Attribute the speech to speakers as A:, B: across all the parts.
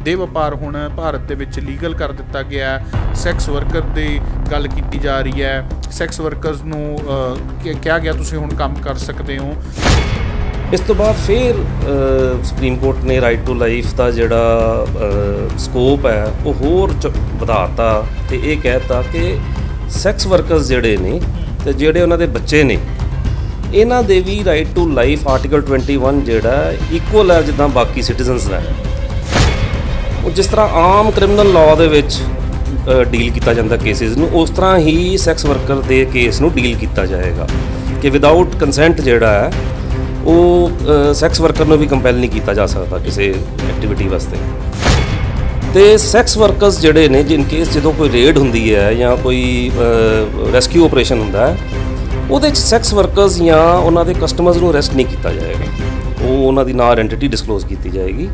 A: देह ਵਪਾਰ ਹੁਣ ਭਾਰਤ ਦੇ ਵਿੱਚ ਲੀਗਲ ਕਰ ਦਿੱਤਾ ਗਿਆ। ਸੈਕਸ ਵਰਕਰ ਦੀ ਗੱਲ ਕੀਤੀ ਜਾ ਰਹੀ ਹੈ। ਸੈਕਸ ਵਰਕਰਸ ਨੂੰ ਕਿਹਾ ਗਿਆ ਤੁਸੀਂ ਹੁਣ ਕੰਮ ਕਰ ਸਕਦੇ ਹੋ।
B: इस तो बाद फिर सुप्रीम कोर्ट ने राइट टू लाइफ का जोड़ा स्कोप है वो होर वधाता तो ये कहता कि सैक्स वर्करस जोड़े ने तो जोड़े उन्होंने बच्चे ने इन्हां दे भी राइट टू लाइफ आर्टिकल 21 जोड़ा इक्वल है जिदा बाकी सिटीजनस का है। जिस तरह आम criminal law they which deal किया जाता केसिस नूं उस तरह ही सैक्स वर्कर के केस नूं डील किया जाएगा कि विदाउट कंसेंट जोड़ा है वो सैक्स वर्कर में भी कंपैल नहीं किया जा सकता किसी एक्टिविटी वास्ते। तो सैक्स वर्करस जोड़े ने जिन केस जो कोई रेड होंदी है या कोई रेस्क्यू ऑपरेशन होंदा है वो सैक्स वर्करस या उन्होंने कस्टमर्स को अरेस्ट नहीं किया जाएगा, वो उन्होंने ना आइडेंटिटी डिस्कलोज की जाएगी।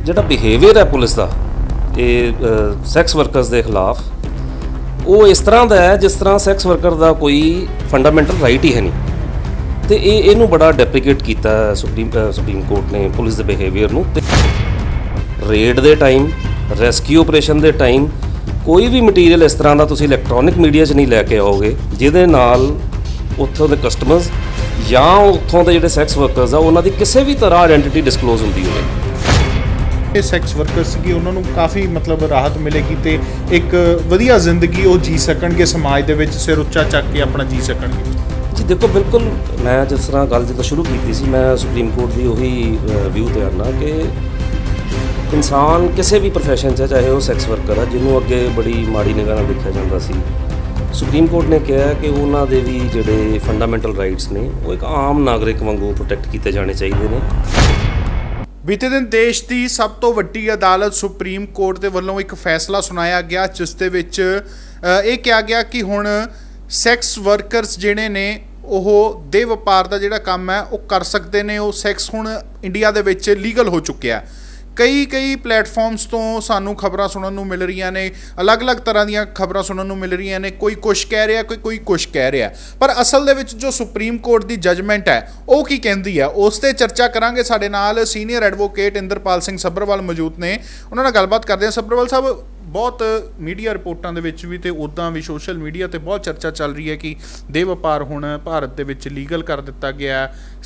B: जोड़ा बिहेवियर है पुलिस का ये सैक्स वर्करस के खिलाफ वो इस तरह का है जिस तरह सैक्स वर्कर का कोई फंडामेंटल राइट ही है नहीं। तो ये बड़ा डेप्रीकेट किया सुप्रीम कोर्ट ने पुलिस के बिहेवियर नूं। रेड के टाइम रेस्क्यू ऑपरेशन के टाइम कोई भी मटीरियल इस तरह का तुसीं इलैक्ट्रॉनिक मीडिया च नहीं लैके आओगे जिहदे नाल उत्थों के कस्टमर्स या उत्थों के जिहड़े सैक्स वर्करस आ उन्हां दी किसी भी तरह आइडेंटिटी डिस्कलोज होंदी होवे।
A: सैक्स वर्करस की उन्होंने काफ़ी मतलब राहत मिलेगी तो एक वधिया जिंदगी वो जी सकणगे, समाज दे विच सिर उच्चा चक के अपना जी सकणगे।
B: जी देखो बिल्कुल मैं जिस तरह गल जो शुरू की सी मैं सुप्रीम कोर्ट की उही व्यू ते आना कि इंसान किसी भी प्रोफैशन चाहे वो सैक्स वर्कर है जिन्होंने अगे बड़ी माड़ी निगाह देखा जाता सी। सुप्रीम कोर्ट ने कहा कि उन्होंने भी जोड़े फंडामेंटल राइट्स ने वो एक आम नागरिक वांगू प्रोटैक्ट किए जाने चाहिए ने।
A: बीते दिन देश की सब तो वड्डी अदालत सुप्रीम कोर्ट के वलों एक फैसला सुनाया गया जिस दे विच ये कहा गया कि हुण सैक्स वर्करस जिहड़े ने ਉਹ देह ਵਪਾਰ ਦਾ ਜਿਹੜਾ ਕੰਮ ਹੈ ਉਹ ਕਰ ਸਕਦੇ ਨੇ। ਉਹ ਸੈਕਸ ਹੁਣ ਇੰਡੀਆ ਦੇ ਵਿੱਚ ਲੀਗਲ ਹੋ ਚੁੱਕਿਆ। ਕਈ ਪਲੇਟਫਾਰਮਸ ਤੋਂ ਸਾਨੂੰ ਖਬਰਾਂ ਸੁਣਨ ਨੂੰ ਮਿਲ ਰਹੀਆਂ ਨੇ, ਅਲੱਗ-ਅਲੱਗ ਤਰ੍ਹਾਂ ਦੀਆਂ ਖਬਰਾਂ ਸੁਣਨ ਨੂੰ ਮਿਲ ਰਹੀਆਂ ਨੇ। ਕੋਈ ਕੁਛ ਕਹਿ ਰਿਹਾ, ਕੋਈ ਕੁਛ ਕਹਿ ਰਿਹਾ, ਪਰ ਅਸਲ ਦੇ ਵਿੱਚ ਜੋ ਸੁਪਰੀਮ ਕੋਰਟ ਦੀ ਜਜਮੈਂਟ ਹੈ ਉਹ ਕੀ ਕਹਿੰਦੀ ਹੈ ਉਸ ਤੇ ਚਰਚਾ ਕਰਾਂਗੇ। ਸਾਡੇ ਨਾਲ ਸੀਨੀਅਰ ਐਡਵੋਕੇਟ ਇੰਦਰਪਾਲ ਸਿੰਘ ਸੱਭਰਵਾਲ ਮੌਜੂਦ ਨੇ, ਉਹਨਾਂ ਨਾਲ ਗੱਲਬਾਤ ਕਰਦੇ ਹਾਂ। ਸੱਭਰਵਾਲ ਸਾਹਿਬ बहुत मीडिया रिपोर्टां दे विच भी ते उदां भी सोशल मीडिया ते बहुत चर्चा चल रही है कि देह वपार हुण भारत दे विच लीगल कर दिता गया।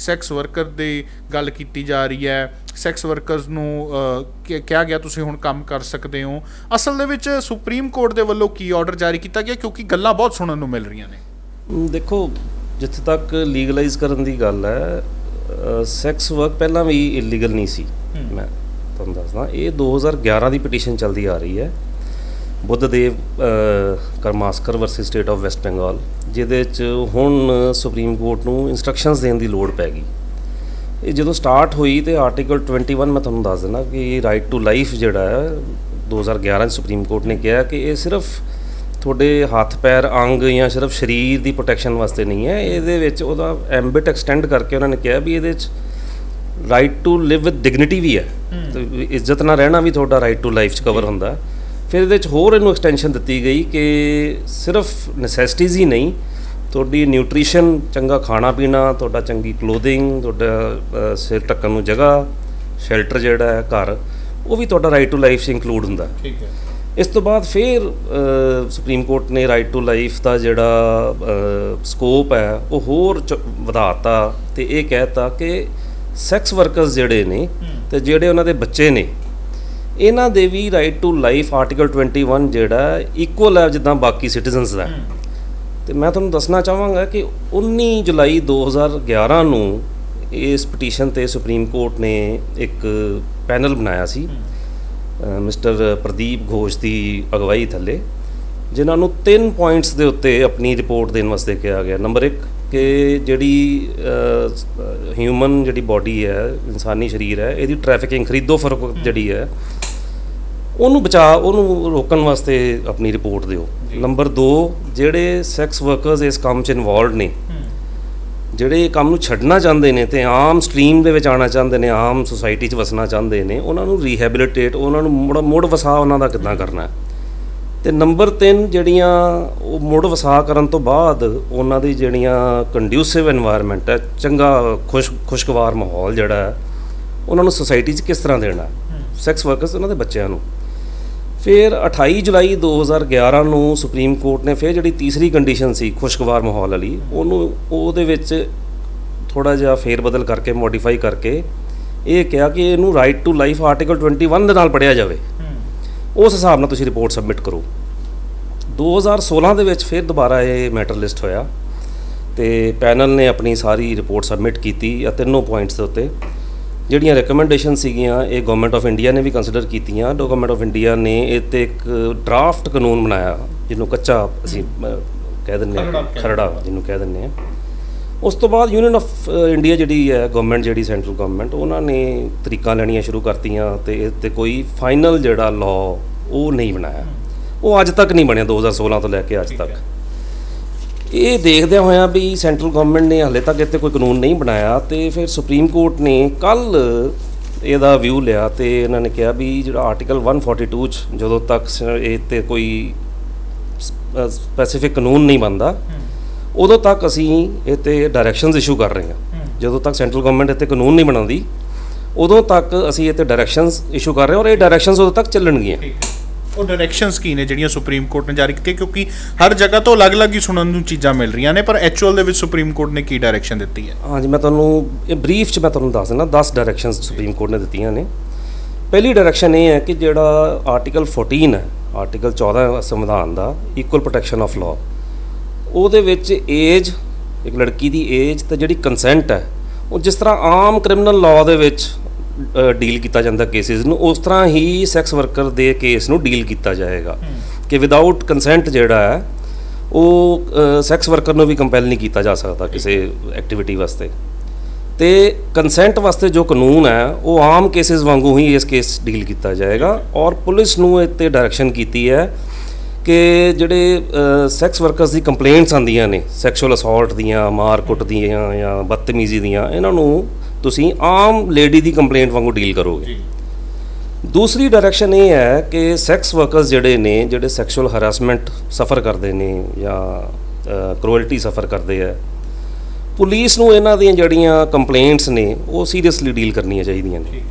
A: सैक्स वर्कर दी गल कीती जा रही है, सैक्स वर्करस नूं कहा गया तुसीं हुण काम कर सकते हो। असल दे विच सुप्रीम कोर्ट दे वल्लों की ऑर्डर जारी किया गया क्योंकि गल्लां बहुत सुनन नूं मिल रहीआं ने।
B: देखो जिथे तक लीगलाइज करन दी गल है सैक्स वर्क पहलां भी इलीगल नहीं सी। मैं तुहानूं दसदा ये 2011 की पटीशन चलती आ रही है Buddhadev Karmaskar versus state of West Bengal जिहदे च हुण सुप्रीम कोर्ट नूं इंस्ट्रक्शनस देण दी लोड़ पै गई। ये जो स्टार्ट हुई तो आर्टिकल 21 मैं तुहानूं दस देना कि राइट टू लाइफ जिहड़ा है 2011 सुप्रीम कोर्ट ने कहा कि ये सिर्फ तुहाडे हत्थ पैर अंग या सिर्फ शरीर की प्रोटैक्शन वास्ते नहीं है, ये उहदा एम्बिट एक्सटेंड करके उन्होंने कहा भी ये right to live with dignity भी है, तो इज्जत नाल रहना भी तुहाडा राइट टू लाइफ च कवर हुंदा। फिर ये होर इनू एक्सटेंशन दी गई कि सिर्फ नसैसिटीज़ ही नहीं तुहाडी न्यूट्रीशन चंगा खाना पीना तुहाडा चंगी क्लोथिंग तुहाडा सिर ढक्कन नूं जगह शैल्टर जिहड़ा है घर वो भी तुहाडा राइट टू लाइफ च इंकलूड हुंदा।
A: ठीक है।
B: इस तो बाद फिर सुप्रीम कोर्ट ने राइट टू लाइफ का जोड़ा स्कोप है वो होर वधाता तो ये कहता कि सैक्स वर्करस जोड़े ने तो जोड़े उन्होंने बच्चे ने इन्हां दे भी राइट टू लाइफ आर्टिकल 21 जोड़ा इक्वल है जिदा बाकी सिटीजनस का। तो मैं तुहानूं दसना चाहांगा कि 19 जुलाई 2011 नूं इस पटीशन ते सुप्रीम कोर्ट ने एक पैनल बनाया सी मिस्टर प्रदीप घोष की अगवाई थले जिन्होंने 3 पॉइंट्स के उत्ते अपनी रिपोर्ट देने वास्ते कहा गया। नंबर 1 कि जिहड़ी ह्यूमन जिहड़ी बॉडी है इंसानी शरीर है ये ट्रैफिकिंग खरीदो फरोख्त जिहड़ी है उन्होंने बचा उन्होंने रोकने वास्ते अपनी रिपोर्ट दिओ। नंबर 2 जिहड़े सैक्स वर्करस इस काम च इनवॉल्व ने ਜਿਹੜੇ ਕੰਮ ਨੂੰ ਛੱਡਣਾ ਚਾਹੁੰਦੇ ਨੇ ਤੇ ਆਮ ਸਟਰੀਮ ਦੇ ਵਿੱਚ ਆਉਣਾ ਚਾਹੁੰਦੇ ਨੇ ਆਮ ਸੁਸਾਇਟੀ 'ਚ ਵਸਣਾ ਚਾਹੁੰਦੇ ਨੇ ਉਹਨਾਂ ਨੂੰ ਰੀਹੈਬਿਲਿਟੇਟ ਉਹਨਾਂ ਨੂੰ ਮੁੜ ਵਸਾ ਉਹਨਾਂ ਦਾ ਕਿੱਦਾਂ ਕਰਨਾ। ਤੇ ਨੰਬਰ 3 ਜਿਹੜੀਆਂ ਉਹ ਮੁੜ ਵਸਾ ਕਰਨ ਤੋਂ ਬਾਅਦ ਉਹਨਾਂ ਦੀ ਜਿਹੜੀਆਂ ਕੰਡਿਊਸਿਵ এনवायरमेंट ਹੈ ਚੰਗਾ ਖੁਸ਼ਗਵਾਰ ਮਾਹੌਲ ਜਿਹੜਾ ਉਹਨਾਂ ਨੂੰ ਸੁਸਾਇਟੀ 'ਚ ਕਿਸ ਤਰ੍ਹਾਂ ਦੇਣਾ। ਸੈਕਸ ਵਰਕਰਸ ਉਹਨਾਂ ਦੇ ਬੱਚਿਆਂ ਨੂੰ। ਫਿਰ 28 ਜੁਲਾਈ 2011 ਨੂੰ ਸੁਪਰੀਮ ਕੋਰਟ ਨੇ ਫਿਰ ਜਿਹੜੀ ਤੀਸਰੀ ਕੰਡੀਸ਼ਨ ਸੀ ਖੁਸ਼ਗਵਾਰ ਮਾਹੌਲ ਵਾਲੀ, ਉਹਦੇ ਵਿੱਚ ਥੋੜ੍ਹਾ ਜਿਹਾ ਫੇਰ ਬਦਲ ਕਰਕੇ ਮੋਡੀਫਾਈ ਕਰਕੇ ਇਹ ਕਿਹਾ ਕਿ ਇਹਨੂੰ ਰਾਈਟ ਟੂ ਲਾਈਫ ਆਰਟੀਕਲ 21 ਦੇ ਨਾਲ ਪੜ੍ਹਿਆ ਜਾਵੇ, ਉਸ ਹਿਸਾਬ ਨਾਲ ਤੁਸੀਂ ਰਿਪੋਰਟ ਸਬਮਿਟ ਕਰੋ। 2016 ਦੇ ਵਿੱਚ ਫਿਰ ਦੁਬਾਰਾ ਇਹ ਮੈਟਰ ਲਿਸਟ ਹੋਇਆ ਅਤੇ ਪੈਨਲ ਨੇ ਆਪਣੀ ਸਾਰੀ ਰਿਪੋਰਟ ਸਬਮਿਟ ਕੀਤੀ ਆ ਤਿੰਨੋਂ ਪੁਆਇੰਟਸ ਦੇ ਉੱਤੇ। ਜਿਹੜੀਆਂ ਰਿਕਮੈਂਡੇਸ਼ਨ ਸੀਗੀਆਂ ਇਹ ਗਵਰਨਮੈਂਟ ਆਫ ਇੰਡੀਆ ਨੇ ਵੀ ਕੰਸੀਡਰ ਕੀਤੀਆਂ। ਗਵਰਨਮੈਂਟ ਆਫ ਇੰਡੀਆ ਨੇ ਇਹ 'ਤੇ ਇੱਕ ਡਰਾਫਟ ਕਾਨੂੰਨ ਬਣਾਇਆ ਜਿਹਨੂੰ ਕੱਚਾ ਅਸੀਂ ਕਹਿ ਦਿੰਦੇ ਹਾਂ, ਖਰੜਾ ਜਿਹਨੂੰ ਕਹਿ ਦਿੰਦੇ ਹਾਂ। ਉਸ ਤੋਂ ਬਾਅਦ ਯੂਨੀਅਨ ਆਫ ਇੰਡੀਆ ਜਿਹੜੀ ਹੈ ਗਵਰਨਮੈਂਟ, ਜਿਹੜੀ ਸੈਂਟਰਲ ਗਵਰਨਮੈਂਟ, ਉਹਨਾਂ ਨੇ ਤਰੀਕਾਂ ਲੈਣੀਆਂ ਸ਼ੁਰੂ ਕਰਤੀਆਂ ਅਤੇ ਇਹ 'ਤੇ ਕੋਈ ਫਾਈਨਲ ਜਿਹੜਾ ਲਾਅ ਉਹ ਨਹੀਂ ਬਣਾਇਆ। ਉਹ ਅੱਜ ਤੱਕ ਨਹੀਂ ਬਣਿਆ 2016 ਤੋਂ ਲੈ ਕੇ ਅੱਜ ਤੱਕ। ਇਹ ਦੇਖਦਿਆਂ ਹੋਇਆਂ ਵੀ ਸੈਂਟਰਲ ਗਵਰਨਮੈਂਟ ਨੇ ਹਾਲੇ ਤੱਕ ਇੱਥੇ ਕੋਈ ਕਾਨੂੰਨ ਨਹੀਂ ਬਣਾਇਆ ਅਤੇ ਫਿਰ ਸੁਪਰੀਮ ਕੋਰਟ ਨੇ ਕੱਲ੍ਹ ਇਹਦਾ ਵਿਊ ਲਿਆ ਅਤੇ ਇਹਨਾਂ ਨੇ ਕਿਹਾ ਵੀ ਜਿਹੜਾ ਆਰਟੀਕਲ 142 'ਚ ਜਦੋਂ ਤੱਕ ਇਹ 'ਤੇ ਕੋਈ ਸਪੈਸੀਫਿਕ ਕਾਨੂੰਨ ਨਹੀਂ ਬਣਦਾ ਉਦੋਂ ਤੱਕ ਅਸੀਂ ਇਹ 'ਤੇ ਡਾਇਰੈਕਸ਼ਨਸ ਇਸ਼ੂ ਕਰ ਰਹੇ ਹਾਂ। ਜਦੋਂ ਤੱਕ ਸੈਂਟਰਲ ਗਵਰਨਮੈਂਟ ਇੱਥੇ ਕਾਨੂੰਨ ਨਹੀਂ ਬਣਾਉਂਦੀ ਉਦੋਂ ਤੱਕ ਅਸੀਂ ਇਹ 'ਤੇ ਡਾਇਰੈਕਸ਼ਨਸ ਇਸ਼ੂ ਕਰ ਰਹੇ ਹਾਂ ਔਰ ਇਹ ਡਾਇਰੈਕਸ਼ਨਸ ਉਦੋਂ ਤੱਕ ਚੱਲਣਗੀਆਂ।
A: ਉਹ ਡਾਇਰੈਕਸ਼ਨਸ ਕੀ ਨੇ ਜਿਹੜੀਆਂ ਸੁਪਰੀਮ ਕੋਰਟ ਨੇ ਜਾਰੀ ਕੀਤੀਆਂ? ਕਿਉਂਕਿ ਹਰ ਜਗ੍ਹਾ ਤੋਂ ਅਲੱਗ-ਅਲੱਗ ਹੀ ਸੁਣਨ ਨੂੰ ਚੀਜ਼ਾਂ ਮਿਲ ਰਹੀਆਂ ਨੇ, ਪਰ ਐਕਚੁਅਲ ਦੇ ਵਿੱਚ ਸੁਪਰੀਮ ਕੋਰਟ ਨੇ ਕੀ ਡਾਇਰੈਕਸ਼ਨ ਦਿੱਤੀ ਹੈ?
B: ਹਾਂਜੀ, ਮੈਂ ਤੁਹਾਨੂੰ ਇਹ ਬਰੀਫ 'ਚ ਮੈਂ ਤੁਹਾਨੂੰ ਦੱਸ ਦਿੰਦਾ 10 ਡਾਇਰੈਕਸ਼ਨਸ ਸੁਪਰੀਮ ਕੋਰਟ ਨੇ ਦਿੱਤੀਆਂ ਨੇ। ਪਹਿਲੀ ਡਾਇਰੈਕਸ਼ਨ ਇਹ ਹੈ ਕਿ ਜਿਹੜਾ ਆਰਟੀਕਲ 14 ਹੈ, ਆਰਟੀਕਲ 14 ਸੰਵਿਧਾਨ ਦਾ, ਇਕੁਅਲ ਪ੍ਰੋਟੈਕਸ਼ਨ ਆਫ ਲਾਅ, ਉਹਦੇ ਵਿੱਚ ਏਜ, ਇੱਕ ਲੜਕੀ ਦੀ ਏਜ ਅਤੇ ਜਿਹੜੀ ਕੰਸੈਂਟ ਹੈ ਉਹ ਜਿਸ ਤਰ੍ਹਾਂ ਆਮ ਕ੍ਰਿਮੀਨਲ ਲਾਅ ਦੇ ਵਿੱਚ ਡੀਲ ਕੀਤਾ ਜਾਂਦਾ ਕੇਸਿਸ ਨੂੰ, ਉਸ ਤਰ੍ਹਾਂ ਹੀ ਸੈਕਸ ਵਰਕਰ ਦੇ ਕੇਸ ਨੂੰ ਡੀਲ ਕੀਤਾ ਜਾਏਗਾ ਕਿ ਵਿਦਆਊਟ ਕੰਸੈਂਟ ਜਿਹੜਾ ਹੈ ਉਹ ਸੈਕਸ ਵਰਕਰ ਨੂੰ ਵੀ ਕੰਪੈਲ ਨਹੀਂ ਕੀਤਾ ਜਾ ਸਕਦਾ ਕਿਸੇ ਐਕਟੀਵਿਟੀ ਵਾਸਤੇ। ਅਤੇ ਕੰਸੈਂਟ ਵਾਸਤੇ ਜੋ ਕਾਨੂੰਨ ਹੈ ਉਹ ਆਮ ਕੇਸਿਸ ਵਾਂਗੂ ਹੀ ਇਸ ਕੇਸ ਡੀਲ ਕੀਤਾ ਜਾਏਗਾ। ਔਰ ਪੁਲਿਸ ਨੂੰ ਇਹ 'ਤੇ ਡਾਇਰੈਕਸ਼ਨ ਕੀਤੀ ਹੈ ਕਿ ਜਿਹੜੇ ਸੈਕਸ ਵਰਕਰਸ ਦੀ ਕੰਪਲੇਂਟਸ ਆਉਂਦੀਆਂ ਨੇ ਸੈਕਸ਼ੂਅਲ ਅਸੌਲਟ ਦੀਆਂ, ਮਾਰ ਕੁੱਟ ਦੀਆਂ ਜਾਂ ਬਦਤਮੀਜ਼ੀ ਦੀਆਂ, ਇਹਨਾਂ ਨੂੰ ਤੁਸੀਂ ਆਮ ਲੇਡੀ ਦੀ ਕੰਪਲੇਂਟ ਵਾਂਗੂ ਡੀਲ ਕਰੋਗੇ। ਦੂਸਰੀ ਡਾਇਰੈਕਸ਼ਨ ਇਹ ਹੈ ਕਿ ਸੈਕਸ ਵਰਕਰਸ ਜਿਹੜੇ ਨੇ, ਜਿਹੜੇ ਸੈਕਸ਼ੂਅਲ ਹਰਾਸਮੈਂਟ ਸਫਰ ਕਰਦੇ ਨੇ ਜਾਂ ਕਰੂਅਲਟੀ ਸਫਰ ਕਰਦੇ ਆ, ਪੁਲਿਸ ਨੂੰ ਇਹਨਾਂ ਦੀਆਂ ਜਿਹੜੀਆਂ ਕੰਪਲੇਂਟਸ ਨੇ ਉਹ ਸੀਰੀਅਸਲੀ ਡੀਲ ਕਰਨੀਆਂ ਚਾਹੀਦੀਆਂ ਨੇ।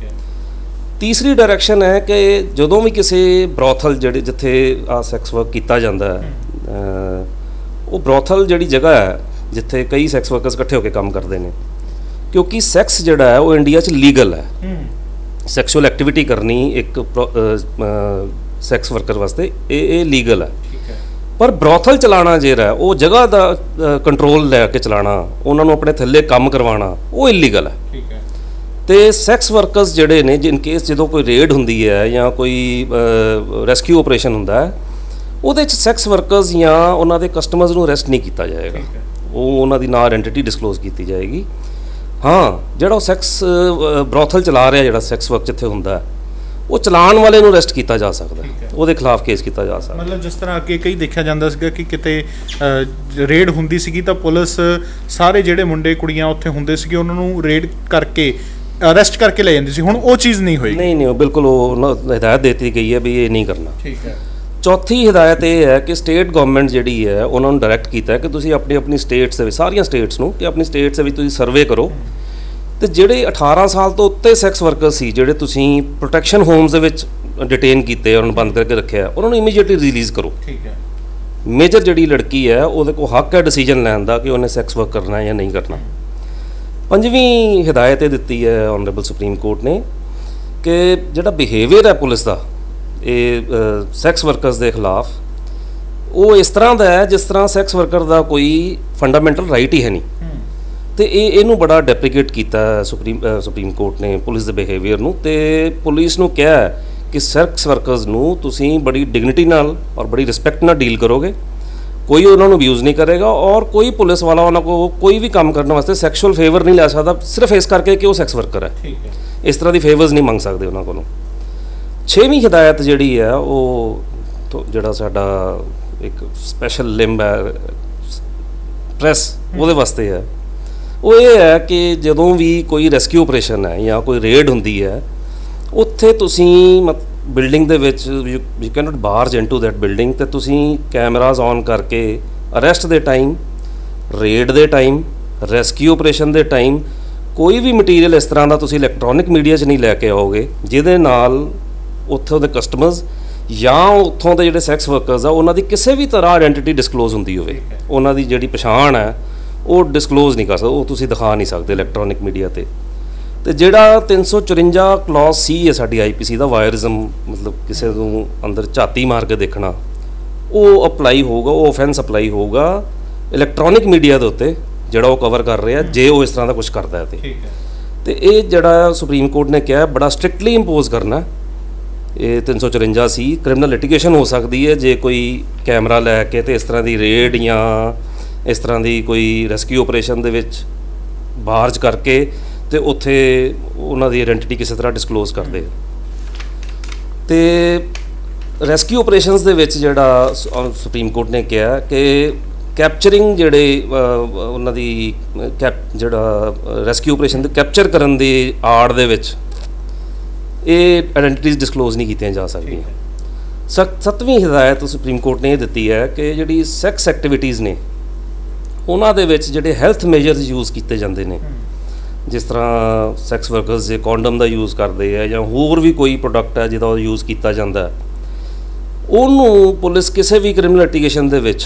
B: ਤੀਸਰੀ ਡਾਇਰੈਕਸ਼ਨ ਹੈ ਕਿ ਜਦੋਂ ਵੀ ਕਿਸੇ ਬਰੋਥਲ ਜਿਹੜੇ ਜਿੱਥੇ ਆ ਸੈਕਸ ਵਰਕ ਕੀਤਾ ਜਾਂਦਾ ਹੈ, ਉਹ ਬਰੋਥਲ ਜਿਹੜੀ ਜਗ੍ਹਾ ਹੈ ਜਿੱਥੇ ਕਈ ਸੈਕਸ ਵਰਕਰਸ ਇਕੱਠੇ ਹੋ ਕੇ ਕੰਮ ਕਰਦੇ ਨੇ, ਕਿਉਂਕਿ ਸੈਕਸ ਜਿਹੜਾ ਹੈ ਉਹ ਇੰਡੀਆ 'ਚ ਲੀਗਲ ਹੈ। ਸੈਕਸ਼ੂਅਲ ਐਕਟੀਵਿਟੀ ਕਰਨੀ ਇੱਕ ਸੈਕਸ ਵਰਕਰ ਵਾਸਤੇ ਇਹ ਲੀਗਲ ਹੈ, ਪਰ ਬਰੋਥਲ ਚਲਾਉਣਾ ਜਿਹੜਾ ਹੈ ਉਹ ਜਗ੍ਹਾ ਦਾ ਕੰਟਰੋਲ ਲੈ ਕੇ ਚਲਾਉਣਾ, ਉਹਨਾਂ ਨੂੰ ਆਪਣੇ ਥੱਲੇ ਕੰਮ ਕਰਵਾਉਣਾ, ਉਹ ਇਲੀਗਲ ਹੈ। ਅਤੇ ਸੈਕਸ ਵਰਕਰਸ ਜਿਹੜੇ ਨੇ, ਇਨ ਕੇਸ ਜਦੋਂ ਕੋਈ ਰੇਡ ਹੁੰਦੀ ਹੈ ਜਾਂ ਕੋਈ ਰੈਸਕਿਊ ਆਪਰੇਸ਼ਨ ਹੁੰਦਾ ਹੈ, ਉਹਦੇ 'ਚ ਸੈਕਸ ਵਰਕਰਸ ਜਾਂ ਉਹਨਾਂ ਦੇ ਕਸਟਮਰਸ ਨੂੰ ਅਰੈਸਟ ਨਹੀਂ ਕੀਤਾ ਜਾਏਗਾ, ਉਹ ਉਹਨਾਂ ਦੀ ਨਾ ਆਇਡੈਂਟੀਟੀ ਡਿਸਕਲੋਜ਼ ਕੀਤੀ ਜਾਏਗੀ। ਹਾਂ, ਜਿਹੜਾ ਉਹ ਸੈਕਸ ਬਰੋਥਲ ਚਲਾ ਰਿਹਾ, ਜਿਹੜਾ ਸੈਕਸ ਵਰਕ ਜਿੱਥੇ ਹੁੰਦਾ ਹੈ, ਉਹ ਚਲਾਉਣ ਵਾਲੇ ਨੂੰ ਅਰੈਸਟ ਕੀਤਾ ਜਾ ਸਕਦਾ, ਉਹਦੇ ਖਿਲਾਫ ਕੇਸ ਕੀਤਾ ਜਾ ਸਕਦਾ।
A: ਮਤਲਬ ਜਿਸ ਤਰ੍ਹਾਂ ਅੱਗੇ ਕਈ ਦੇਖਿਆ ਜਾਂਦਾ ਸੀਗਾ ਕਿ ਕਿਤੇ ਰੇਡ ਹੁੰਦੀ ਸੀਗੀ ਤਾਂ ਪੁਲਿਸ ਸਾਰੇ ਜਿਹੜੇ ਮੁੰਡੇ ਕੁੜੀਆਂ ਉੱਥੇ ਹੁੰਦੇ ਸੀਗੇ ਉਹਨਾਂ ਨੂੰ ਰੇਡ ਕਰਕੇ ਅਰੈਸਟ ਕਰਕੇ ਲੈ ਜਾਂਦੀ ਸੀ, ਹੁਣ ਉਹ ਚੀਜ਼ ਨਹੀਂ ਹੋਈ। ਨਹੀਂ, ਉਹ ਬਿਲਕੁਲ ਉਹ
B: ਹਦਾਇਤ ਦੇ ਦਿੱਤੀ ਗਈ ਹੈ ਵੀ ਇਹ ਨਹੀਂ ਕਰਨਾ।
A: ਠੀਕ ਹੈ।
B: ਚੌਥੀ ਹਦਾਇਤ ਇਹ ਹੈ ਕਿ ਸਟੇਟ ਗਵਰਨਮੈਂਟ ਜਿਹੜੀ ਹੈ ਉਹਨਾਂ ਨੂੰ ਡਾਇਰੈਕਟ ਕੀਤਾ ਹੈ ਕਿ ਤੁਸੀਂ ਆਪਣੀ ਸਟੇਟਸ ਦੇ ਵਿੱਚ, ਸਾਰੀਆਂ ਸਟੇਟਸ ਨੂੰ, ਕਿ ਆਪਣੀ ਸਟੇਟਸ ਦੇ ਵਿੱਚ ਤੁਸੀਂ ਸਰਵੇ ਕਰੋ ਅਤੇ ਜਿਹੜੇ 18 ਸਾਲ ਤੋਂ ਉੱਤੇ ਸੈਕਸ ਵਰਕਰ ਸੀ, ਜਿਹੜੇ ਤੁਸੀਂ ਪ੍ਰੋਟੈਕਸ਼ਨ ਹੋਮਸ ਦੇ ਵਿੱਚ ਡਿਟੇਨ ਕੀਤੇ, ਉਹਨਾਂ ਨੂੰ ਬੰਦ ਕਰਕੇ ਰੱਖਿਆ, ਉਹਨਾਂ ਨੂੰ ਇਮੀਡੀਏਟਲੀ ਰਿਲੀਜ਼ ਕਰੋ।
A: ਠੀਕ ਹੈ।
B: ਮੇਜਰ ਜਿਹੜੀ ਲੜਕੀ ਹੈ ਉਹਦੇ ਕੋਲ ਹੱਕ ਹੈ ਡਿਸੀਜਨ ਲੈਣ ਦਾ ਕਿ ਉਹਨੇ ਸੈਕਸ ਵਰਕ ਕਰਨਾ ਹੈ ਜਾਂ ਨਹੀਂ ਕਰਨਾ। ਪੰਜਵੀਂ ਹਦਾਇਤ ਇਹ ਦਿੱਤੀ ਹੈ ਆਨਰੇਬਲ ਸੁਪਰੀਮ ਕੋਰਟ ਨੇ ਕਿ ਜਿਹੜਾ ਬਿਹੇਵੀਅਰ ਹੈ ਪੁਲਿਸ ਦਾ ਇਹ ਸੈਕਸ ਵਰਕਰਸ ਦੇ ਖਿਲਾਫ, ਉਹ ਇਸ ਤਰ੍ਹਾਂ ਦਾ ਹੈ ਜਿਸ ਤਰ੍ਹਾਂ ਸੈਕਸ ਵਰਕਰ ਦਾ ਕੋਈ ਫੰਡਾਮੈਂਟਲ ਰਾਈਟ ਹੀ ਹੈ ਨਹੀਂ। ਅਤੇ ਇਹਨੂੰ ਬੜਾ ਡੈਪਰੀਕੇਟ ਕੀਤਾ ਸੁਪਰੀਮ ਕੋਰਟ ਨੇ ਪੁਲਿਸ ਦੇ ਬਿਹੇਵੀਅਰ ਨੂੰ, ਅਤੇ ਪੁਲਿਸ ਨੂੰ ਕਿਹਾ ਕਿ ਸੈਕਸ ਵਰਕਰਸ ਨੂੰ ਤੁਸੀਂ ਬੜੀ ਡਿਗਨਿਟੀ ਨਾਲ ਔਰ ਬੜੀ ਰਿਸਪੈਕਟ ਨਾਲ ਡੀਲ ਕਰੋਗੇ, ਕੋਈ ਉਹਨਾਂ ਨੂੰ ਅਬਿਊਜ਼ ਨਹੀਂ ਕਰੇਗਾ, ਔਰ ਕੋਈ ਪੁਲਿਸ ਵਾਲਾ ਉਹਨਾਂ ਕੋਲ ਕੋਈ ਵੀ ਕੰਮ ਕਰਨ ਵਾਸਤੇ ਸੈਕਸ਼ੂਅਲ ਫੇਵਰ ਨਹੀਂ ਲੈ ਸਕਦਾ ਸਿਰਫ ਇਸ ਕਰਕੇ ਕਿ ਉਹ ਸੈਕਸ ਵਰਕਰ ਹੈ। ਇਸ ਤਰ੍ਹਾਂ ਦੀ ਫੇਵਰਸ ਨਹੀਂ ਮੰਗ ਸਕਦੇ ਉਹਨਾਂ ਕੋਲੋਂ। 6ਵੀਂ ਹਦਾਇਤ ਜਿਹੜੀ ਹੈ ਉਹ ਜਿਹੜਾ ਸਾਡਾ ਇੱਕ ਸਪੈਸ਼ਲ ਲਿੰਬ ਹੈ ਪ੍ਰੈਸ, ਉਹਦੇ ਵਾਸਤੇ ਹੈ। ਉਹ ਇਹ ਹੈ ਕਿ ਜਦੋਂ ਵੀ ਕੋਈ ਰੈਸਕਿਊ ਆਪਰੇਸ਼ਨ ਹੈ ਜਾਂ ਕੋਈ ਰੇਡ ਹੁੰਦੀ ਹੈ, ਉੱਥੇ ਤੁਸੀਂ ਬਿਲਡਿੰਗ ਦੇ ਵਿੱਚ you can not barge into that building, ਅਤੇ ਤੁਸੀਂ ਕੈਮਰਾਜ਼ ਔਨ ਕਰਕੇ ਅਰੈਸਟ ਦੇ ਟਾਈਮ, ਰੇਡ ਦੇ ਟਾਈਮ, ਰੈਸਕਿਊ ਆਪਰੇਸ਼ਨ ਦੇ ਟਾਈਮ ਕੋਈ ਵੀ ਮਟੀਰੀਅਲ ਇਸ ਤਰ੍ਹਾਂ ਦਾ ਤੁਸੀਂ ਇਲੈਕਟ੍ਰੋਨਿਕ ਮੀਡੀਆ 'ਚ ਨਹੀਂ ਲੈ ਕੇ ਆਓਗੇ ਜਿਹਦੇ ਨਾਲ ਉੱਥੋਂ ਦੇ ਕਸਟਮਰਸ ਜਾਂ ਉੱਥੋਂ ਦੇ ਜਿਹੜੇ ਸੈਕਸ ਵਰਕਰਸ ਆ ਉਹਨਾਂ ਦੀ ਕਿਸੇ ਵੀ ਤਰ੍ਹਾਂ ਆਇਡੈਂਟੀਟੀ ਡਿਸਕਲੋਜ਼ ਹੁੰਦੀ ਹੋਵੇ, ਉਹਨਾਂ ਦੀ ਜਿਹੜੀ ਪਛਾਣ ਹੈ ਉਹ ਡਿਸਕਲੋਜ਼ ਨਹੀਂ ਕਰ ਸਕਦੇ, ਉਹ ਤੁਸੀਂ ਦਿਖਾ ਨਹੀਂ ਸਕਦੇ ਇਲੈਕਟ੍ਰੋਨਿਕ ਮੀਡੀਆ 'ਤੇ। ਤੇ ਜਿਹੜਾ 354 ਕਲੌਜ਼ ਸੀ ਹੈ ਸਾਡੀ ਆਈਪੀਸੀ ਦਾ, ਵਾਇਰਿਜ਼ਮ ਮਤਲਬ ਕਿਸੇ ਨੂੰ ਅੰਦਰ ਝਾਤੀ ਮਾਰ ਕੇ ਦੇਖਣਾ, ਉਹ ਅਪਲਾਈ ਹੋਊਗਾ, ਉਹ ਆਫੈਂਸ ਅਪਲਾਈ ਹੋਊਗਾ ਇਲੈਕਟ੍ਰੋਨਿਕ ਮੀਡੀਆ ਦੇ ਉੱਤੇ ਜਿਹੜਾ ਉਹ ਕਵਰ ਕਰ ਰਿਹਾ, ਜੇ ਉਹ ਇਸ ਤਰ੍ਹਾਂ ਦਾ ਕੁਝ ਕਰਦਾ ਹੈ ਤੇ ਇਹ ਜਿਹੜਾ ਸੁਪਰੀਮ ਕੋਰਟ ਨੇ ਕਿਹਾ ਬੜਾ ਸਟ੍ਰਿਕਟਲੀ ਇੰਪੋਜ਼ ਕਰਨਾ। ਇਹ 354 ਸੀ, ਕ੍ਰਿਮੀਨਲ ਲਿਟੀਗੇਸ਼ਨ ਹੋ ਸਕਦੀ ਹੈ ਜੇ ਕੋਈ ਕੈਮਰਾ ਲੈ ਕੇ ਤੇ ਇਸ ਤਰ੍ਹਾਂ ਦੀ ਰੇਡ ਜਾਂ ਇਸ ਤਰ੍ਹਾਂ ਦੀ ਕੋਈ ਰੈਸਕਿਊ ਆਪਰੇਸ਼ਨ ਦੇ ਵਿੱਚ ਬਾਰਜ ਕਰਕੇ ਤੇ ਉੱਥੇ ਉਹਨਾਂ ਦੀ ਆਇਡੈਂਟੀਟੀ ਕਿਸੇ ਤਰ੍ਹਾਂ ਡਿਸਕਲੋਜ਼ ਕਰਦੇ। ਤੇ ਰੈਸਕਿਊ ਆਪਰੇਸ਼ਨਸ ਦੇ ਵਿੱਚ ਜਿਹੜਾ ਸੁਪਰੀਮ ਕੋਰਟ ਨੇ ਕਿਹਾ ਕਿ ਕੈਪਚਰਿੰਗ ਜਿਹੜੇ ਉਹਨਾਂ ਦੀ ਜਿਹੜਾ ਰੈਸਕਿਊ ਆਪਰੇਸ਼ਨ ਦੇ ਕੈਪਚਰ ਕਰਨ ਦੀ ਆੜ ਦੇ ਵਿੱਚ ਇਹ ਆਇਡੈਂਟੀਟੀਜ਼ ਡਿਸਕਲੋਜ਼ ਨਹੀਂ ਕੀਤੀਆਂ ਜਾ ਸਕਦੀਆਂ। 7ਵੀਂ ਹਦਾਇਤ ਸੁਪਰੀਮ ਕੋਰਟ ਨੇ ਇਹ ਦਿੱਤੀ ਹੈ ਕਿ ਜਿਹੜੀ ਸੈਕਸ ਐਕਟੀਵਿਟੀਜ਼ ਨੇ ਉਹਨਾਂ ਦੇ ਵਿੱਚ ਜਿਹੜੇ ਹੈਲਥ ਮੇਜਰਸ ਯੂਜ਼ ਕੀਤੇ ਜਾਂਦੇ ਨੇ, ਜਿਸ ਤਰ੍ਹਾਂ ਸੈਕਸ ਵਰਕਰਸ ਜੇ ਕੌਂਡਮ ਦਾ ਯੂਜ਼ ਕਰਦੇ ਆ ਜਾਂ ਹੋਰ ਵੀ ਕੋਈ ਪ੍ਰੋਡਕਟ ਹੈ ਜਿਹਦਾ ਯੂਜ਼ ਕੀਤਾ ਜਾਂਦਾ, ਉਹਨੂੰ ਪੁਲਿਸ ਕਿਸੇ ਵੀ ਕ੍ਰਿਮੀਨਲ ਲਿਟੀਗੇਸ਼ਨ ਦੇ ਵਿੱਚ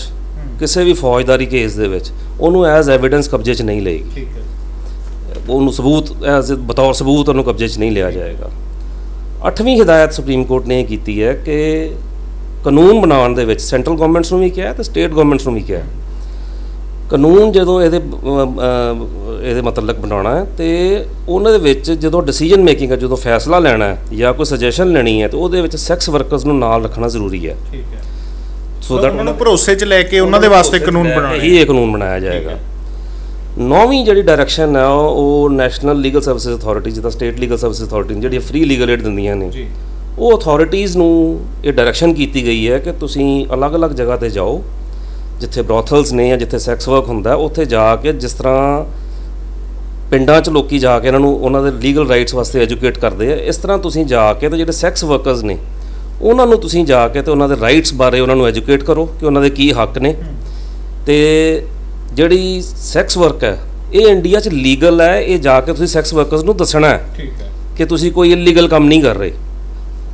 B: ਕਿਸੇ ਵੀ ਫੌਜਦਾਰੀ ਕੇਸ ਦੇ ਵਿੱਚ ਉਹਨੂੰ ਐਜ਼ ਐਵੀਡੈਂਸ ਕਬਜ਼ੇ 'ਚ ਨਹੀਂ ਲਏਗੀ, ਉਹਨੂੰ ਸਬੂਤ ਐਜ਼ ਬਤੌਰ ਸਬੂਤ ਉਹਨੂੰ ਕਬਜ਼ੇ 'ਚ ਨਹੀਂ ਲਿਆ ਜਾਏਗਾ। 8ਵੀਂ ਹਦਾਇਤ ਸੁਪਰੀਮ ਕੋਰਟ ਨੇ ਇਹ ਕੀਤੀ ਹੈ ਕਿ ਕਾਨੂੰਨ ਬਣਾਉਣ ਦੇ ਵਿੱਚ ਸੈਂਟਰਲ ਗਵਰਨਮੈਂਟਸ ਨੂੰ ਵੀ ਕਿਹਾ ਤੇ ਸਟੇਟ ਗਵਰਨਮੈਂਟਸ ਨੂੰ ਵੀ ਕਿਹਾ, ਕਾਨੂੰਨ ਜਦੋਂ ਇਹਦੇ ਮਤਲਬ ਬਣਾਉਣਾ ਹੈ ਤੇ ਉਹਨਾਂ ਦੇ ਵਿੱਚ ਜਦੋਂ ਡਿਸੀਜਨ ਮੇਕਿੰਗ ਹੈ, ਜਦੋਂ ਫੈਸਲਾ ਲੈਣਾ ਹੈ ਜਾਂ ਕੋਈ ਸੁਜੈਸ਼ਨ ਲੈਣੀ ਹੈ ਤੇ ਉਹਦੇ ਵਿੱਚ ਸੈਕਸ ਵਰਕਰਸ ਨੂੰ ਨਾਲ ਰੱਖਣਾ ਜ਼ਰੂਰੀ ਹੈ।
A: ਸੋ ਦੈਟ ਉਹਨਾਂ ਨੂੰ ਭਰੋਸੇ 'ਚ ਲੈ ਕੇ ਉਹਨਾਂ ਦੇ ਵਾਸਤੇ ਕਾਨੂੰਨ ਬਣਾਉਣਾ,
B: ਇਹ ਕਾਨੂੰਨ ਬਣਾਇਆ ਜਾਏਗਾ। 9ਵੀਂ ਜਿਹੜੀ ਡਾਇਰੈਕਸ਼ਨ ਹੈ ਉਹ ਨੈਸ਼ਨਲ ਲੀਗਲ ਸਰਵਿਸਿਜ਼ ਅਥਾਰਟੀ, ਜਿੱਦਾਂ ਸਟੇਟ ਲੀਗਲ ਸਰਵਿਸਿਜ਼ ਅਥਾਰਟੀ ਜਿਹੜੀਆਂ ਫ੍ਰੀ ਲੀਗਲ ਏਡ ਦਿੰਦੀਆਂ ਨੇ, ਉਹ ਅਥਾਰਟੀਜ਼ ਨੂੰ ਇਹ ਡਾਇਰੈਕਸ਼ਨ ਕੀਤੀ ਗਈ ਹੈ ਕਿ ਤੁਸੀਂ ਅਲੱਗ-ਅਲੱਗ ਜਗ੍ਹਾ 'ਤੇ ਜਾਓ ਜਿੱਥੇ ਬਰੋਥਲਸ ਨੇ ਜਾਂ ਜਿੱਥੇ ਸੈਕਸ ਵਰਕ ਹੁੰਦਾ, ਉੱਥੇ ਜਾ ਕੇ ਜਿਸ ਤਰ੍ਹਾਂ ਪਿੰਡਾਂ 'ਚ ਲੋਕੀ ਜਾ ਕੇ ਇਹਨਾਂ ਨੂੰ ਉਹਨਾਂ ਦੇ ਲੀਗਲ ਰਾਈਟਸ ਵਾਸਤੇ ਐਜੂਕੇਟ ਕਰਦੇ ਆ, ਇਸ ਤਰ੍ਹਾਂ ਤੁਸੀਂ ਜਾ ਕੇ ਤੇ ਜਿਹੜੇ ਸੈਕਸ ਵਰਕਰਸ ਨੇ ਉਹਨਾਂ ਨੂੰ ਤੁਸੀਂ ਜਾ ਕੇ ਤੇ ਉਹਨਾਂ ਦੇ ਰਾਈਟਸ ਬਾਰੇ ਉਹਨਾਂ ਨੂੰ ਐਜੂਕੇਟ ਕਰੋ ਕਿ ਉਹਨਾਂ ਦੇ ਕੀ ਹੱਕ ਨੇ। ਤੇ ਜਿਹੜੀ ਸੈਕਸ ਵਰਕ ਹੈ ਇਹ ਇੰਡੀਆ 'ਚ ਲੀਗਲ ਹੈ, ਇਹ ਜਾ ਕੇ ਤੁਸੀਂ ਸੈਕਸ ਵਰਕਰਸ ਨੂੰ ਦੱਸਣਾ ਹੈ ਕਿ ਤੁਸੀਂ ਕੋਈ ਇਲੀਗਲ ਕੰਮ ਨਹੀਂ ਕਰ ਰਹੇ,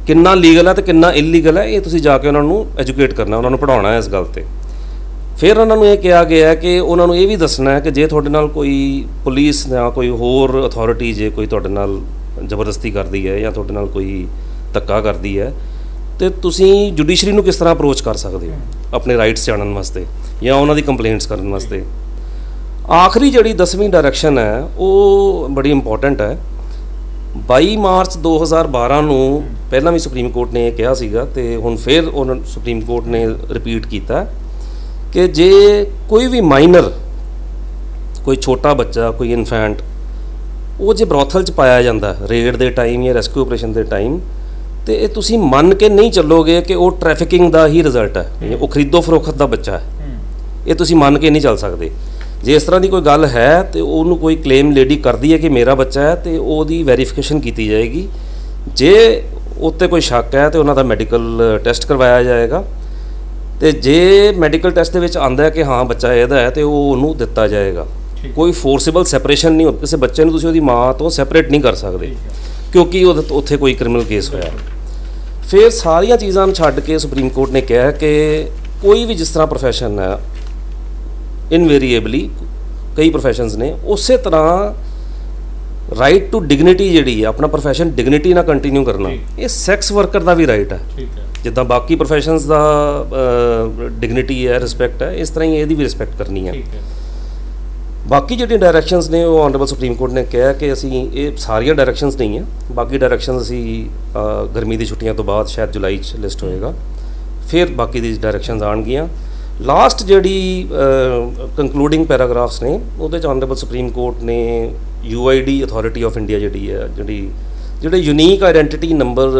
B: ਕਿੰਨਾ ਲੀਗਲ ਹੈ ਤੇ ਕਿੰਨਾ ਇਲੀਗਲ ਹੈ, ਇਹ ਤੁਸੀਂ ਜਾ ਕੇ ਉਹਨਾਂ ਨੂੰ ਐਜੂਕੇਟ ਕਰਨਾ, ਉਹਨਾਂ ਨੂੰ ਪੜ੍ਹਾਉਣਾ ਹੈ ਇਸ ਗੱਲ 'ਤੇ। ਫਿਰ ਉਹਨਾਂ ਨੂੰ ਇਹ ਕਿਹਾ ਗਿਆ ਕਿ ਉਹਨਾਂ ਨੂੰ ਇਹ ਵੀ ਦੱਸਣਾ ਹੈ ਕਿ ਜੇ ਤੁਹਾਡੇ ਨਾਲ ਕੋਈ ਪੁਲਿਸ ਜਾਂ ਕੋਈ ਹੋਰ ਅਥਾਰਟੀ ਜੇ ਕੋਈ ਤੁਹਾਡੇ ਨਾਲ ਜ਼ਬਰਦਸਤੀ ਕਰਦੀ ਹੈ ਜਾਂ ਤੁਹਾਡੇ ਨਾਲ ਕੋਈ ਧੱਕਾ ਕਰਦੀ ਹੈ ਤੇ ਤੁਸੀਂ ਜੁਡੀਸ਼ਰੀ ਨੂੰ ਕਿਸ ਤਰ੍ਹਾਂ ਅਪਰੋਚ ਕਰ ਸਕਦੇ ਹੋ ਆਪਣੇ ਰਾਈਟਸ ਜਾਣਨ ਵਾਸਤੇ ਜਾਂ ਉਹਨਾਂ ਦੀ ਕੰਪਲੇਂਟਸ ਕਰਨ ਵਾਸਤੇ। ਆਖਰੀ ਜਿਹੜੀ 10ਵੀਂ ਡਾਇਰੈਕਸ਼ਨ ਹੈ ਉਹ ਬੜੀ ਇੰਪੋਰਟੈਂਟ ਹੈ। 22 ਮਾਰਚ 2012 ਨੂੰ ਪਹਿਲਾਂ ਵੀ ਸੁਪਰੀਮ ਕੋਰਟ ਨੇ ਇਹ ਕਿਹਾ ਸੀਗਾ ਤੇ ਹੁਣ ਫਿਰ ਉਹਨਾਂ ਸੁਪਰੀਮ ਕੋਰਟ ਨੇ ਰਿਪੀਟ ਕੀਤਾ ਕਿ ਜੇ ਕੋਈ ਵੀ ਮਾਈਨਰ, ਕੋਈ ਛੋਟਾ ਬੱਚਾ, ਕੋਈ ਇਨਫੈਂਟ, ਉਹ ਜੇ ਬਰੋਥਲ 'ਚ ਪਾਇਆ ਜਾਂਦਾ ਰੇਡ ਦੇ ਟਾਈਮ ਜਾਂ ਰੈਸਕਿਊ ਆਪਰੇਸ਼ਨ ਦੇ ਟਾਈਮ, ਤੇ ਇਹ ਤੁਸੀਂ ਮੰਨ ਕੇ ਨਹੀਂ ਚੱਲੋਗੇ ਕਿ ਉਹ ਟ੍ਰੈਫਿਕਿੰਗ ਦਾ ਹੀ ਰਿਜ਼ਲਟ ਹੈ, ਉਹ ਖਰੀਦੋ ਫਰੋਖਤ ਦਾ ਬੱਚਾ ਹੈ, ਇਹ ਤੁਸੀਂ ਮੰਨ ਕੇ ਨਹੀਂ ਚੱਲ ਸਕਦੇ। ਜੇ ਇਸ ਤਰ੍ਹਾਂ ਦੀ ਕੋਈ ਗੱਲ ਹੈ ਤੇ ਉਹਨੂੰ ਕੋਈ ਕਲੇਮ ਲੇਡੀ ਕਰਦੀ ਹੈ ਕਿ ਮੇਰਾ ਬੱਚਾ ਹੈ ਤੇ ਉਹਦੀ ਵੈਰੀਫਿਕੇਸ਼ਨ ਕੀਤੀ ਜਾਏਗੀ, ਜੇ ਉੱਤੇ ਕੋਈ ਸ਼ੱਕ ਹੈ ਤੇ ਉਹਨਾਂ ਦਾ ਮੈਡੀਕਲ ਟੈਸਟ ਕਰਵਾਇਆ ਜਾਏਗਾ ਤੇ ਜੇ ਮੈਡੀਕਲ ਟੈਸਟ ਦੇ ਵਿੱਚ ਆਉਂਦਾ ਹੈ ਕਿ ਹਾਂ ਬੱਚਾ ਇਹਦਾ ਹੈ ਤੇ ਉਹ ਉਹਨੂੰ ਦਿੱਤਾ ਜਾਏਗਾ। ਕੋਈ ਫੋਰਸੇਬਲ ਸੈਪਰੇਸ਼ਨ ਨਹੀਂ, ਕਿਸੇ ਬੱਚੇ ਨੂੰ ਤੁਸੀਂ ਉਹਦੀ ਮਾਂ ਤੋਂ ਸੈਪਰੇਟ ਨਹੀਂ ਕਰ ਸਕਦੇ ਕਿਉਂਕਿ ਉੱਥੇ ਕੋਈ ਕ੍ਰਿਮੀਨਲ ਕੇਸ ਹੋਇਆ। ਫਿਰ ਸਾਰੀਆਂ ਚੀਜ਼ਾਂ ਨੂੰ ਛੱਡ ਕੇ ਸੁਪਰੀਮ ਕੋਰਟ ਨੇ ਕਿਹਾ ਕਿ ਕੋਈ ਵੀ ਜਿਸ ਤਰ੍ਹਾਂ ਪ੍ਰੋਫੈਸ਼ਨ ਹੈ, ਇਨਵੇਰੀਏਬਲੀ ਕਈ ਪ੍ਰੋਫੈਸ਼ਨਸ ਨੇ, ਉਸੇ ਤਰ੍ਹਾਂ ਰਾਈਟ ਟੂ ਡਿਗਨਿਟੀ ਜਿਹੜੀ ਹੈ, ਆਪਣਾ ਪ੍ਰੋਫੈਸ਼ਨ ਡਿਗਨਿਟੀ ਨਾਲ ਕੰਟੀਨਿਊ ਕਰਨਾ, ਇਹ ਸੈਕਸ ਵਰਕਰ ਦਾ ਵੀ ਰਾਈਟ ਹੈ। ਜਿੱਦਾਂ ਬਾਕੀ ਪ੍ਰੋਫੈਸ਼ਨਸ ਦਾ ਡਿਗਨਿਟੀ ਹੈ, ਰਿਸਪੈਕਟ ਹੈ, ਇਸ ਤਰ੍ਹਾਂ ਹੀ ਇਹਦੀ ਵੀ ਰਿਸਪੈਕਟ ਕਰਨੀ ਹੈ। ਬਾਕੀ ਜਿਹੜੀਆਂ ਡਾਇਰੈਕਸ਼ਨਸ ਨੇ ਉਹ ਆਨਰੇਬਲ ਸੁਪਰੀਮ ਕੋਰਟ ਨੇ ਕਿਹਾ ਕਿ ਅਸੀਂ ਇਹ ਸਾਰੀਆਂ ਡਾਇਰੈਕਸ਼ਨਸ ਨਹੀਂ ਹੈ, ਬਾਕੀ ਡਾਇਰੈਕਸ਼ਨਸ ਅਸੀਂ ਗਰਮੀ ਦੀ ਛੁੱਟੀਆਂ ਤੋਂ ਬਾਅਦ ਸ਼ਾਇਦ ਜੁਲਾਈ 'ਚ ਲਿਸਟ ਹੋਏਗਾ, ਫਿਰ ਬਾਕੀ ਦੀ ਡਾਇਰੈਕਸ਼ਨਸ ਆਉਣਗੀਆਂ। ਲਾਸਟ ਜਿਹੜੀ ਕੰਕਲੂਡਿੰਗ ਪੈਰਾਗ੍ਰਾਫਸ ਨੇ ਉਹਦੇ 'ਚ ਆਨਰੇਬਲ ਸੁਪਰੀਮ ਕੋਰਟ ਨੇ UID ਅਥਾਰਟੀ ਆਫ ਇੰਡੀਆ ਜਿਹੜੀ ਹੈ, ਜਿਹੜੇ ਯੂਨੀਕ ਆਈਡੈਂਟੀਟੀ ਨੰਬਰ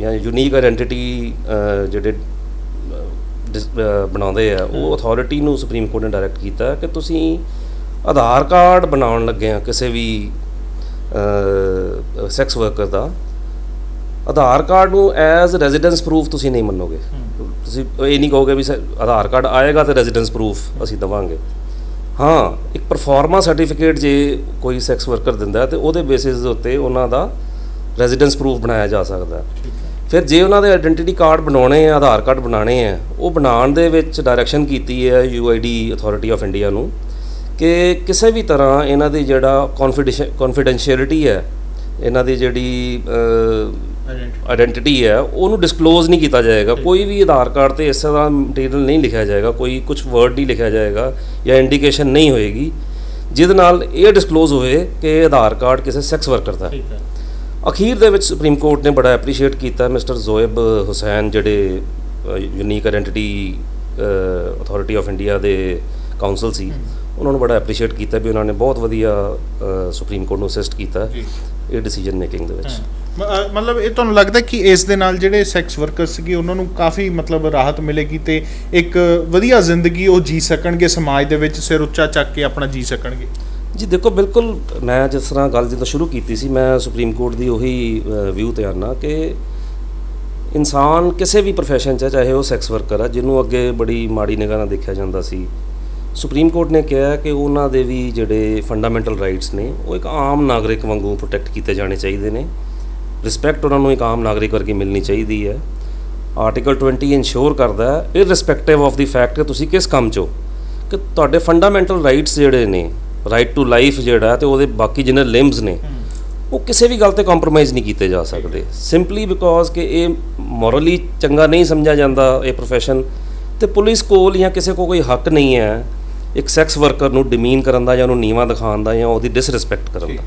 B: ਜਾਂ ਯੂਨੀਕ ਆਈਡੈਂਟੀਟੀ ਜਿਹੜੇ ਬਣਾਉਂਦੇ ਆ, ਉਹ ਅਥਾਰਟੀ ਨੂੰ ਸੁਪਰੀਮ ਕੋਰਟ ਨੇ ਡਾਇਰੈਕਟ ਕੀਤਾ ਕਿ ਤੁਸੀਂ ਆਧਾਰ ਕਾਰਡ ਬਣਾਉਣ ਲੱਗੇ ਆ ਕਿਸੇ ਵੀ ਸੈਕਸ ਵਰਕਰ ਦਾ, ਆਧਾਰ ਕਾਰਡ ਨੂੰ ਐਜ਼ ਰੈਜ਼ੀਡੈਂਸ ਪ੍ਰੂਫ ਤੁਸੀਂ ਨਹੀਂ ਮੰਨੋਗੇ। ਤੁਸੀਂ ਇਹ ਨਹੀਂ ਕਹੋਗੇ ਵੀ ਆਧਾਰ ਕਾਰਡ ਆਏਗਾ ਤੇ ਰੈਜ਼ੀਡੈਂਸ ਪ੍ਰੂਫ ਅਸੀਂ ਦੇਵਾਂਗੇ, हाँ, एक परफॉर्मा सर्टिफिकेट जे कोई सैक्स वर्कर दिंदा ते ਉਹਦੇ ਬੇਸਿਸ ਦੇ ਉੱਤੇ ਉਹਨਾਂ ਦਾ ਰੈਜ਼ੀਡੈਂਸ ਪ੍ਰੂਫ ਬਣਾਇਆ ਜਾ ਸਕਦਾ। ਫਿਰ ਜੇ ਉਹਨਾਂ ਦੇ ਆਇਡੈਂਟੀਟੀ ਕਾਰਡ ਬਣਾਉਣੇ ਆ, ਆਧਾਰ ਕਾਰਡ ਬਣਾਉਣੇ ਆ, ਉਹ ਬਣਾਉਣ ਦੇ ਵਿੱਚ ਡਾਇਰੈਕਸ਼ਨ ਕੀਤੀ ਹੈ UID ਅਥਾਰਟੀ ਆਫ ਇੰਡੀਆ ਨੂੰ ਕਿ ਕਿਸੇ ਵੀ ਤਰ੍ਹਾਂ ਇਹਨਾਂ ਦੀ ਜਿਹੜਾ ਕੌਨਫੀਡੈਂਸ਼ੀਅਲਿਟੀ ਹੈ, ਇਹਨਾਂ ਦੀ ਜਿਹੜੀ ਆਇਡੈਂਟੀਟੀ ਹੈ ਉਹਨੂੰ ਡਿਸਕਲੋਜ਼ ਨਹੀਂ ਕੀਤਾ ਜਾਏਗਾ। ਕੋਈ ਵੀ ਆਧਾਰ ਕਾਰਡ 'ਤੇ ਇਸ ਤਰ੍ਹਾਂ ਮਟੀਰੀਅਲ ਨਹੀਂ ਲਿਖਿਆ ਜਾਏਗਾ, ਕੋਈ ਕੁਛ ਵਰਡ ਨਹੀਂ ਲਿਖਿਆ ਜਾਏਗਾ ਜਾਂ ਇੰਡੀਕੇਸ਼ਨ ਨਹੀਂ ਹੋਏਗੀ ਜਿਹਦੇ ਨਾਲ ਇਹ ਡਿਸਕਲੋਜ਼ ਹੋਏ ਕਿ ਆਧਾਰ ਕਾਰਡ ਕਿਸੇ ਸੈਕਸ ਵਰਕਰ ਦਾ। ਅਖੀਰ ਦੇ ਵਿੱਚ ਸੁਪਰੀਮ ਕੋਰਟ ਨੇ ਬੜਾ ਐਪਰੀਸ਼ੀਏਟ ਕੀਤਾ ਮਿਸਟਰ ਜ਼ੋਇਬ ਹੁਸੈਨ ਜਿਹੜੇ unique identity authority of India ਦੇ ਕਾਉਂਸਲ ਸੀ, ਉਹਨਾਂ ਨੂੰ ਬੜਾ ਐਪਰੀਸ਼ੀਏਟ ਕੀਤਾ ਵੀ ਉਹਨਾਂ ਨੇ ਬਹੁਤ ਵਧੀਆ ਸੁਪਰੀਮ ਕੋਰਟ ਨੂੰ ਅਸਿਸਟ ਕੀਤਾ ਇਹ ਡਿਸੀਜਨ ਮੇਕਿੰਗ ਦੇ ਵਿੱਚ।
A: ਮਤਲਬ ਇਹ ਤੁਹਾਨੂੰ ਲੱਗਦਾ ਕਿ ਇਸ ਦੇ ਨਾਲ ਜਿਹੜੇ ਸੈਕਸ ਵਰਕਰ ਸੀਗੇ ਉਹਨਾਂ ਨੂੰ ਕਾਫੀ ਮਤਲਬ ਰਾਹਤ ਮਿਲੇਗੀ ਤੇ ਇੱਕ ਵਧੀਆ ਜ਼ਿੰਦਗੀ ਉਹ ਜੀ ਸਕਣਗੇ, ਸਮਾਜ ਦੇ ਵਿੱਚ ਸਿਰ ਉੱਚਾ ਚੱਕ ਕੇ ਆਪਣਾ ਜੀ ਸਕਣਗੇ?
B: ਜੀ ਦੇਖੋ, ਬਿਲਕੁਲ ਮੈਂ ਜਿਸ ਤਰ੍ਹਾਂ ਗੱਲ ਜਦੋਂ ਸ਼ੁਰੂ ਕੀਤੀ ਸੀ, ਮੈਂ ਸੁਪਰੀਮ ਕੋਰਟ ਦੀ ਉਹੀ ਵਿਊ 'ਤੇ ਆਉਣਾ ਕਿ ਇਨਸਾਨ ਕਿਸੇ ਵੀ ਪ੍ਰੋਫੈਸ਼ਨ 'ਚ, ਚਾਹੇ ਉਹ ਸੈਕਸ ਵਰਕਰ ਆ ਜਿਹਨੂੰ ਅੱਗੇ ਬੜੀ ਮਾੜੀ ਨਿਗਾਹ ਨਾਲ ਦੇਖਿਆ ਜਾਂਦਾ ਸੀ, ਸੁਪਰੀਮ ਕੋਰਟ ਨੇ ਕਿਹਾ ਕਿ ਉਹਨਾਂ ਦੇ ਵੀ ਜਿਹੜੇ ਫੰਡਾਮੈਂਟਲ ਰਾਈਟਸ ਨੇ ਉਹ ਇੱਕ ਆਮ ਨਾਗਰਿਕ ਵਾਂਗੂ ਪ੍ਰੋਟੈਕਟ ਕੀਤੇ ਜਾਣੇ ਚਾਹੀਦੇ ਨੇ। ਰਿਸਪੈਕਟ ਉਹਨਾਂ ਨੂੰ ਇੱਕ ਆਮ ਨਾਗਰਿਕ ਵਰਗੀ ਮਿਲਣੀ ਚਾਹੀਦੀ ਹੈ। ਆਰਟੀਕਲ 20 ਇਨਸ਼ੋਰ ਕਰਦਾ ਇਰਰਿਸਪੈਕਟਿਵ ਆਫ ਦੀ ਫੈਕਟ ਕਿ ਤੁਸੀਂ ਕਿਸ ਕੰਮ 'ਚੋਂ, ਕਿ ਤੁਹਾਡੇ ਫੰਡਾਮੈਂਟਲ ਰਾਈਟਸ ਜਿਹੜੇ ਨੇ, ਰਾਈਟ ਟੂ ਲਾਈਫ ਜਿਹੜਾ ਤੇ ਉਹਦੇ ਬਾਕੀ ਜਿਹਨੇ ਲਿੰਬਸ ਨੇ ਉਹ ਕਿਸੇ ਵੀ ਗੱਲ 'ਤੇ ਕੰਪਰੋਮਾਈਜ਼ ਨਹੀਂ ਕੀਤੇ ਜਾ ਸਕਦੇ, ਸਿੰਪਲੀ ਬਿਕੋਜ਼ ਕਿ ਇਹ ਮੋਰਲੀ ਚੰਗਾ ਨਹੀਂ ਸਮਝਿਆ ਜਾਂਦਾ ਇਹ ਪ੍ਰੋਫੈਸ਼ਨ, ਤੇ ਪੁਲਿਸ ਕੋਲ ਜਾਂ ਕਿਸੇ ਕੋਲ ਕੋਈ ਹੱਕ ਨਹੀਂ ਹੈ ਇੱਕ ਸੈਕਸ ਵਰਕਰ ਨੂੰ ਡਿਮੀਨ ਕਰਨ ਦਾ ਜਾਂ ਉਹਨੂੰ ਨੀਵਾਂ ਦਿਖਾਉਣ ਦਾ ਜਾਂ ਉਹਦੀ ਡਿਸਰਿਸਪੈਕਟ ਕਰਨ ਦਾ।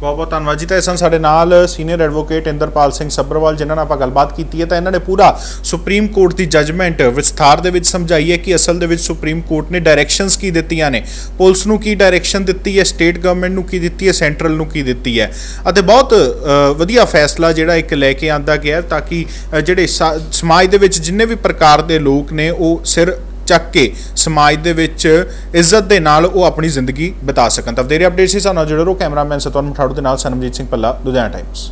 A: ਬਹੁਤ ਬਹੁਤ ਧੰਨਵਾਦ ਜੀ। ਤਾਂ ਇਸ ਸਾਡੇ ਨਾਲ ਸੀਨੀਅਰ ਐਡਵੋਕੇਟ ਇੰਦਰਪਾਲ ਸਿੰਘ ਸੱਭਰਵਾਲ ਜਿਨ੍ਹਾਂ ਨਾਲ ਆਪਾਂ ਗੱਲਬਾਤ ਕੀਤੀ ਹੈ, ਤਾਂ ਇਹਨਾਂ ਨੇ ਪੂਰਾ ਸੁਪਰੀਮ ਕੋਰਟ ਦੀ ਜੱਜਮੈਂਟ ਵਿਸਥਾਰ ਦੇ ਵਿੱਚ ਸਮਝਾਈ ਹੈ ਕਿ ਅਸਲ ਦੇ ਵਿੱਚ ਸੁਪਰੀਮ ਕੋਰਟ ਨੇ ਡਾਇਰੈਕਸ਼ਨਸ ਕੀ ਦਿੱਤੀਆਂ ਨੇ, ਪੁਲਿਸ ਨੂੰ ਕੀ ਡਾਇਰੈਕਸ਼ਨ ਦਿੱਤੀ ਹੈ, ਸਟੇਟ ਗਵਰਨਮੈਂਟ ਨੂੰ ਕੀ ਦਿੱਤੀ ਹੈ, ਸੈਂਟਰਲ ਨੂੰ ਕੀ ਦਿੱਤੀ ਹੈ, ਅਤੇ ਬਹੁਤ ਵਧੀਆ ਫੈਸਲਾ ਜਿਹੜਾ ਇੱਕ ਲੈ ਕੇ ਆਂਦਾ ਗਿਆ ਤਾਂ ਕਿ ਜਿਹੜੇ ਸਮਾਜ ਦੇ ਵਿੱਚ ਜਿੰਨੇ ਵੀ ਪ੍ਰਕਾਰ ਦੇ ਲੋਕ ਨੇ ਉਹ ਸਿਰ ਚੱਕ ਕੇ ਸਮਾਜ ਦੇ ਵਿੱਚ ਇੱਜ਼ਤ ਦੇ ਨਾਲ ਉਹ ਆਪਣੀ ਜ਼ਿੰਦਗੀ ਬਿਤਾ ਸਕਣ। ਤਾਂ ਵਧੇਰੇ ਅਪਡੇਟਸ ਸੀ ਸਾਨੂੰ ਜੁੜੇ ਰਹੋ। ਕੈਮਰਾਮੈਨ ਸਤਵੰਤ ਮਠਾੜੂ ਦੇ ਨਾਲ ਸਨਮਜੀਤ ਸਿੰਘ ਪੱਲਾ, ਲੁਧਿਆਣਾ ਟਾਈਮਸ।